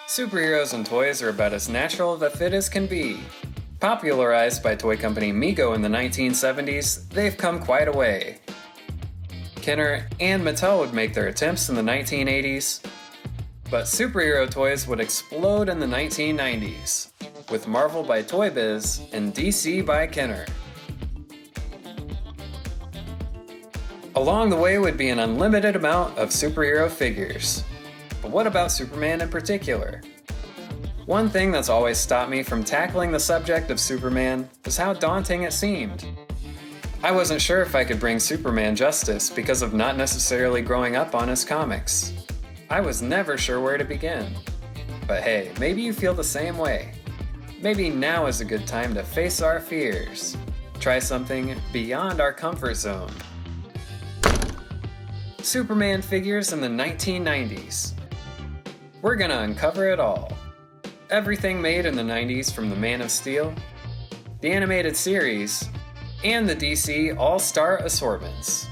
Superheroes and toys are about as natural of a fit as can be. Popularized by toy company Mego in the 1970s, they've come quite a way. Kenner and Mattel would make their attempts in the 1980s, but superhero toys would explode in the 1990s, with Marvel by Toy Biz and DC by Kenner. Along the way would be an unlimited amount of superhero figures. But what about Superman in particular? One thing that's always stopped me from tackling the subject of Superman was how daunting it seemed. I wasn't sure if I could bring Superman justice because of not necessarily growing up on his comics. I was never sure where to begin. But hey, maybe you feel the same way. Maybe now is a good time to face our fears. Try something beyond our comfort zone. Superman figures in the 1990s. We're gonna uncover it all. Everything made in the 90s, from the Man of Steel, the animated series, and the DC All-Star assortments.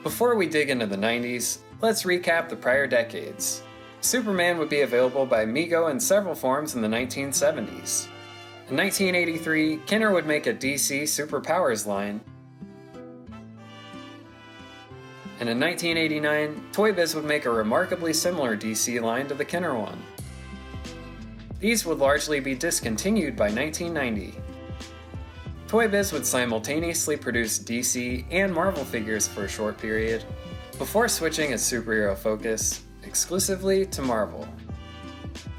Before we dig into the 90s, let's recap the prior decades. Superman would be available by Mego in several forms in the 1970s. In 1983, Kenner would make a DC Superpowers line, and in 1989, Toy Biz would make a remarkably similar DC line to the Kenner one. These would largely be discontinued by 1990. Toy Biz would simultaneously produce DC and Marvel figures for a short period, before switching its superhero focus exclusively to Marvel.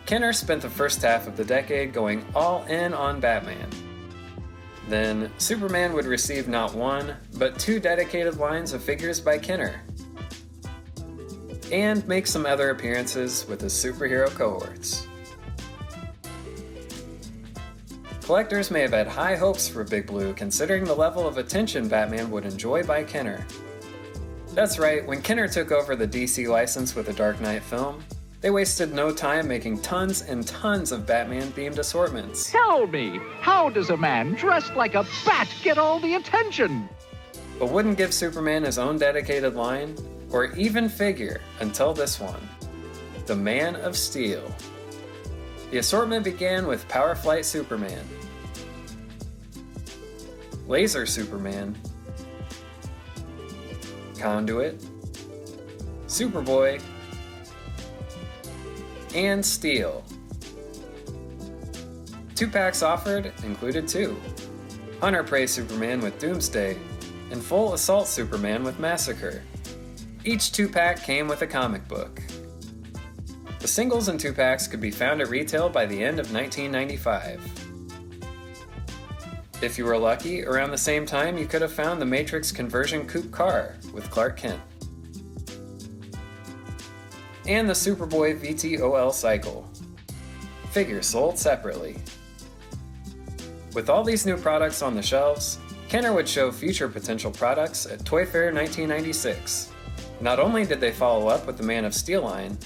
Kenner spent the first half of the decade going all in on Batman. Then, Superman would receive not one, but two dedicated lines of figures by Kenner, and make some other appearances with his superhero cohorts. Collectors may have had high hopes for Big Blue considering the level of attention Batman would enjoy by Kenner. That's right, when Kenner took over the DC license with the Dark Knight film, they wasted no time making tons and tons of Batman-themed assortments. Tell me, how does a man dressed like a bat get all the attention? But wouldn't give Superman his own dedicated line, or even figure, until this one, the Man of Steel. The assortment began with Power Flight Superman, Laser Superman, Conduit, Superboy, and Steel. 2-packs offered included two: Hunter Prey Superman with Doomsday, and Full Assault Superman with Massacre. Each 2-pack came with a comic book. The singles and 2-packs could be found at retail by the end of 1995. If you were lucky, around the same time you could have found the Matrix conversion coupe car with Clark Kent, and the Superboy VTOL cycle. Figures sold separately. With all these new products on the shelves, Kenner would show future potential products at Toy Fair 1996. Not only did they follow up with the Man of Steel line,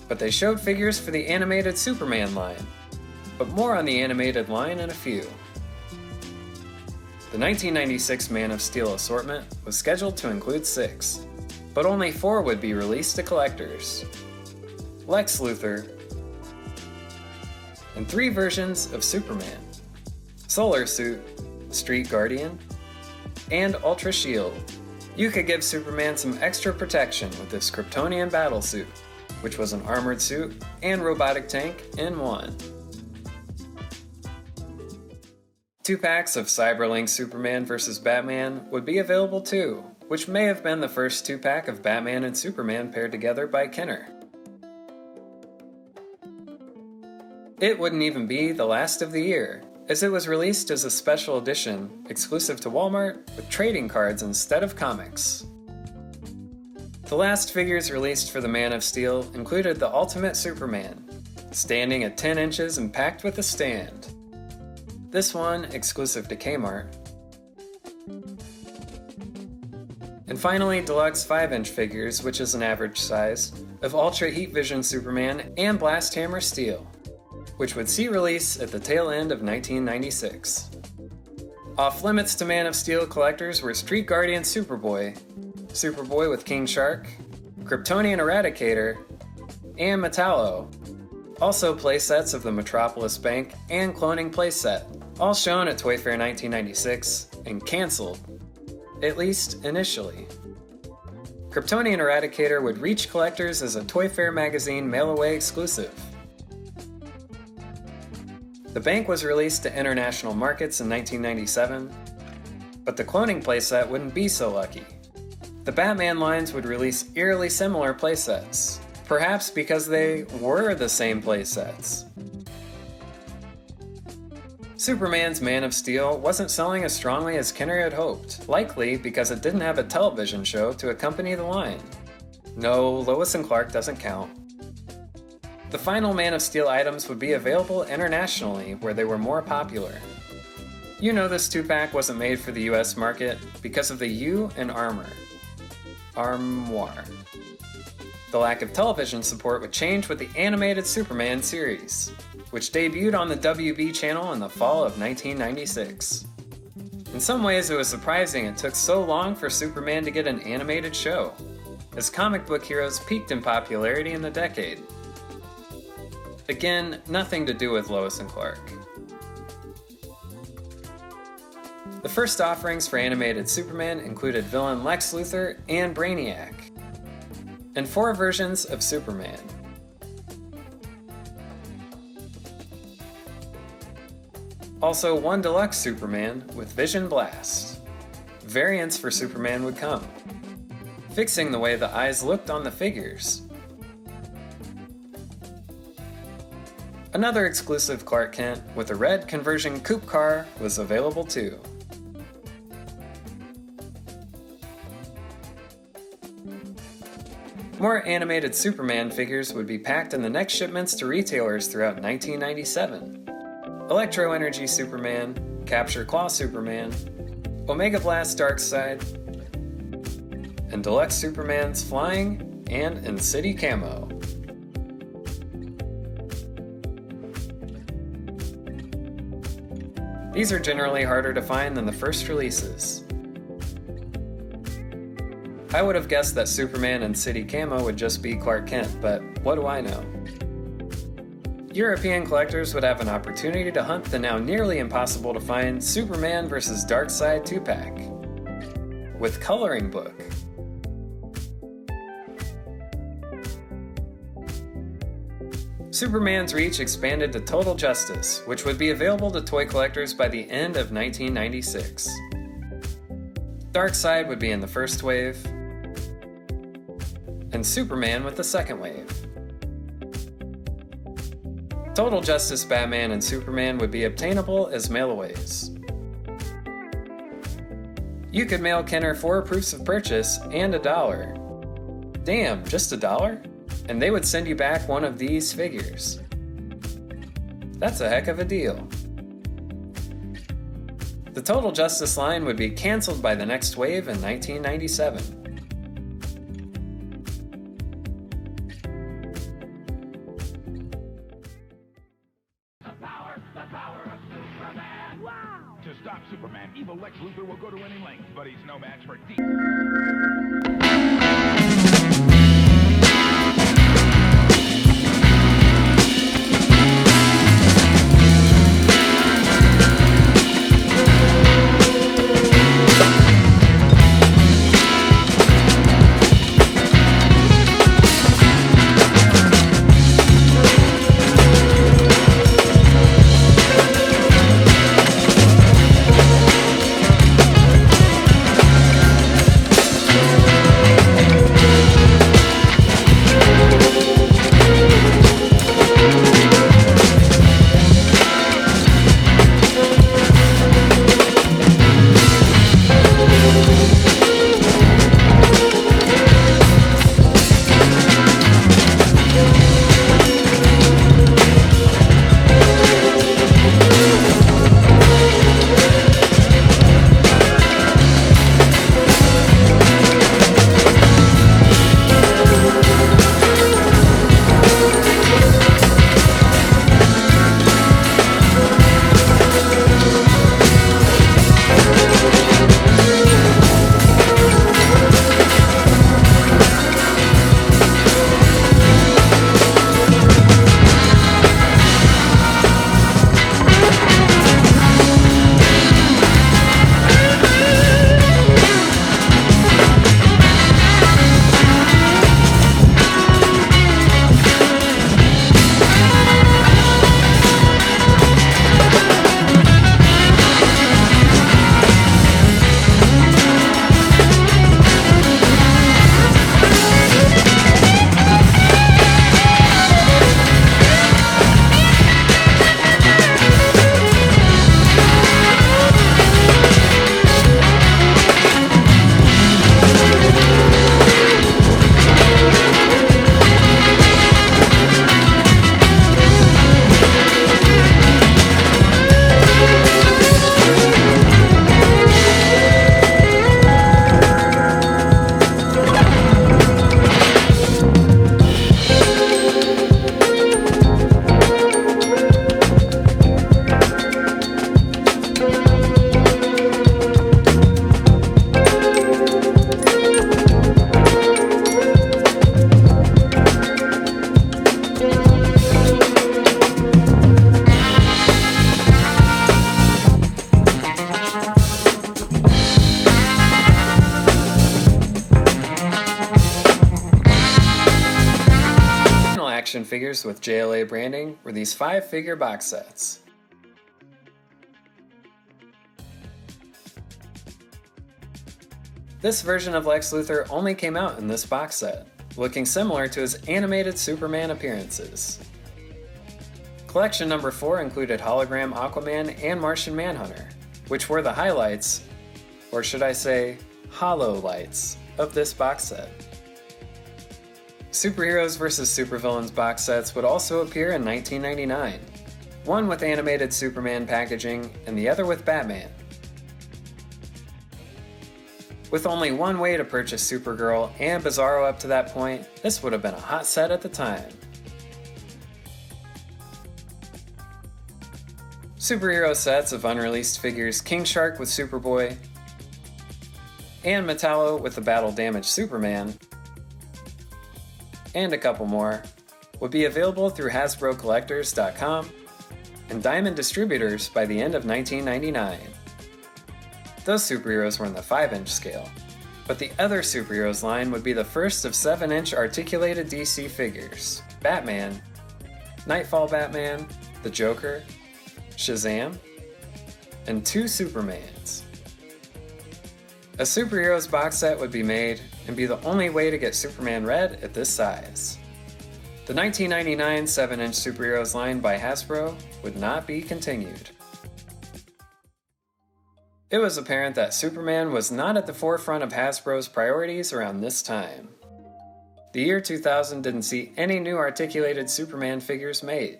but they showed figures for the animated Superman line. But more on the animated line in a few. The 1996 Man of Steel assortment was scheduled to include 6, but only 4 would be released to collectors: Lex Luthor, and 3 versions of Superman: Solar Suit, Street Guardian, and Ultra Shield. You could give Superman some extra protection with this Kryptonian battlesuit, which was an armored suit and robotic tank in one. 2-packs of Cyberlink Superman vs. Batman would be available too, which may have been the first 2-pack of Batman and Superman paired together by Kenner. It wouldn't even be the last of the year, as it was released as a special edition exclusive to Walmart with trading cards instead of comics. The last figures released for the Man of Steel included the Ultimate Superman, standing at 10 inches and packed with a stand. This one exclusive to Kmart. And finally, deluxe 5-inch figures, which is an average size, of Ultra Heat Vision Superman and Blast Hammer Steel, which would see release at the tail end of 1996. Off limits to Man of Steel collectors were Street Guardian Superboy, Superboy with King Shark, Kryptonian Eradicator, and Metallo. Also playsets of the Metropolis Bank and Cloning playset, all shown at Toy Fair 1996 and cancelled, at least initially. Kryptonian Eradicator would reach collectors as a Toy Fair magazine mail-away exclusive. The bank was released to international markets in 1997, but the Cloning playset wouldn't be so lucky. The Batman lines would release eerily similar playsets, perhaps because they were the same playsets. Superman's Man of Steel wasn't selling as strongly as Kenner had hoped, likely because it didn't have a television show to accompany the line. No, Lois and Clark doesn't count. The final Man of Steel items would be available internationally where they were more popular. You know this 2-pack wasn't made for the US market because of the U in armor. Armoire. The lack of television support would change with the animated Superman series, which debuted on the WB channel in the fall of 1996. In some ways it was surprising it took so long for Superman to get an animated show, as comic book heroes peaked in popularity in the decade. Again, nothing to do with Lois and Clark. The first offerings for animated Superman included villain Lex Luthor and Brainiac, and 4 versions of Superman. Also 1 deluxe Superman with Vision Blast. Variants for Superman would come, fixing the way the eyes looked on the figures. Another exclusive Clark Kent with a red conversion coupe car was available too. More animated Superman figures would be packed in the next shipments to retailers throughout 1997. Electro Energy Superman, Capture Claw Superman, Omega Blast Darkseid, and Deluxe Superman's Flying and in City Camo. These are generally harder to find than the first releases. I would have guessed that Superman and City Camo would just be Clark Kent, but what do I know? European collectors would have an opportunity to hunt the now nearly impossible to find Superman vs. Darkseid 2-pack with coloring book. Superman's reach expanded to Total Justice, which would be available to toy collectors by the end of 1996. Darkseid would be in the first wave, and Superman with the second wave. Total Justice Batman and Superman would be obtainable as mailaways. You could mail Kenner 4 proofs of purchase and $1. Damn, just $1? And they would send you back one of these figures. That's a heck of a deal. The Total Justice line would be cancelled by the next wave in 1997. To stop Superman, evil Lex Luthor will go to any length, but he's no match for D. action figures with JLA branding were these 5-figure box sets. This version of Lex Luthor only came out in this box set, looking similar to his animated Superman appearances. Collection number 4 included hologram Aquaman and Martian Manhunter, which were the highlights, or should I say, hololights, of this box set. Superheroes vs. Supervillains box sets would also appear in 1999, one with animated Superman packaging and the other with Batman. With only one way to purchase Supergirl and Bizarro up to that point, this would have been a hot set at the time. Superhero sets of unreleased figures King Shark with Superboy, and Metallo with the battle-damaged Superman, and a couple more, would be available through HasbroCollectors.com and Diamond Distributors by the end of 1999. Those superheroes were in the 5-inch scale, but the other superheroes line would be the first of 7-inch articulated DC figures: Batman, Nightfall Batman, the Joker, Shazam, and 2 Supermans. A superheroes box set would be made and be the only way to get Superman Red at this size. The 1999 7-inch superheroes line by Hasbro would not be continued. It was apparent that Superman was not at the forefront of Hasbro's priorities around this time. The year 2000 didn't see any new articulated Superman figures made.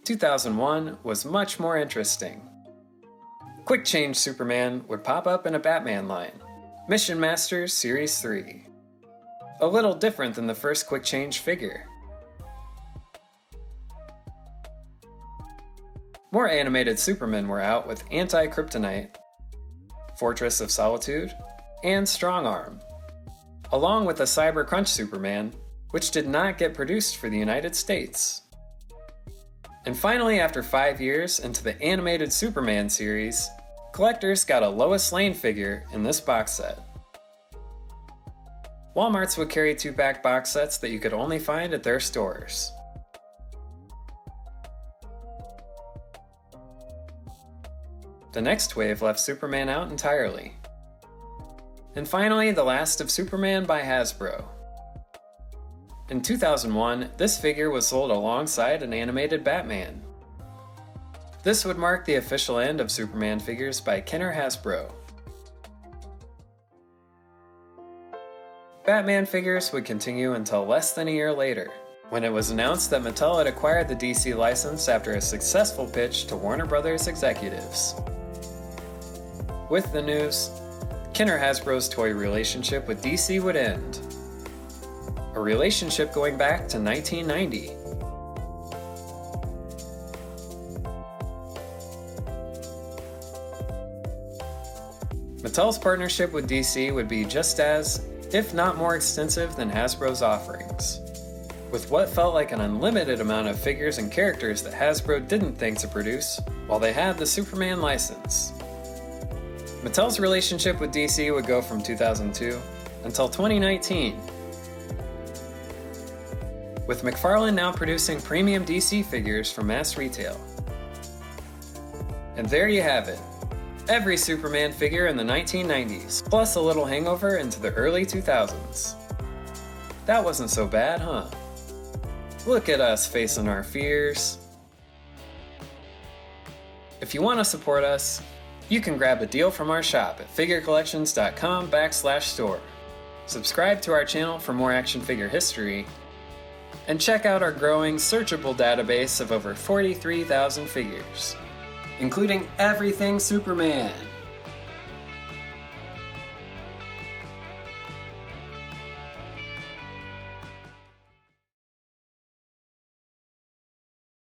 2001 was much more interesting. Quick Change Superman would pop up in a Batman line, Mission Masters Series 3. A little different than the first Quick Change figure. More animated Supermen were out with Anti-Kryptonite, Fortress of Solitude, and Strong Arm, along with a Cyber Crunch Superman, which did not get produced for the United States. And finally, after 5 years into the animated Superman series, collectors got a Lois Lane figure in this box set. Walmarts would carry 2-pack box sets that you could only find at their stores. The next wave left Superman out entirely. And finally, the last of Superman by Hasbro. In 2001, this figure was sold alongside an animated Batman. This would mark the official end of Superman figures by Kenner Hasbro. Batman figures would continue until less than a year later, when it was announced that Mattel had acquired the DC license after a successful pitch to Warner Brothers executives. With the news, Kenner Hasbro's toy relationship with DC would end. A relationship going back to 1990. Mattel's partnership with DC would be just as, if not more extensive than Hasbro's offerings, with what felt like an unlimited amount of figures and characters that Hasbro didn't think to produce while they had the Superman license. Mattel's relationship with DC would go from 2002 until 2019, with McFarlane now producing premium DC figures for mass retail. And there you have it. Every Superman figure in the 1990s, plus a little hangover into the early 2000s. That wasn't so bad, huh? Look at us facing our fears. If you want to support us, you can grab a deal from our shop at figurecollections.com/store. Subscribe to our channel for more action figure history, and check out our growing searchable database of over 43,000 figures, including everything Superman.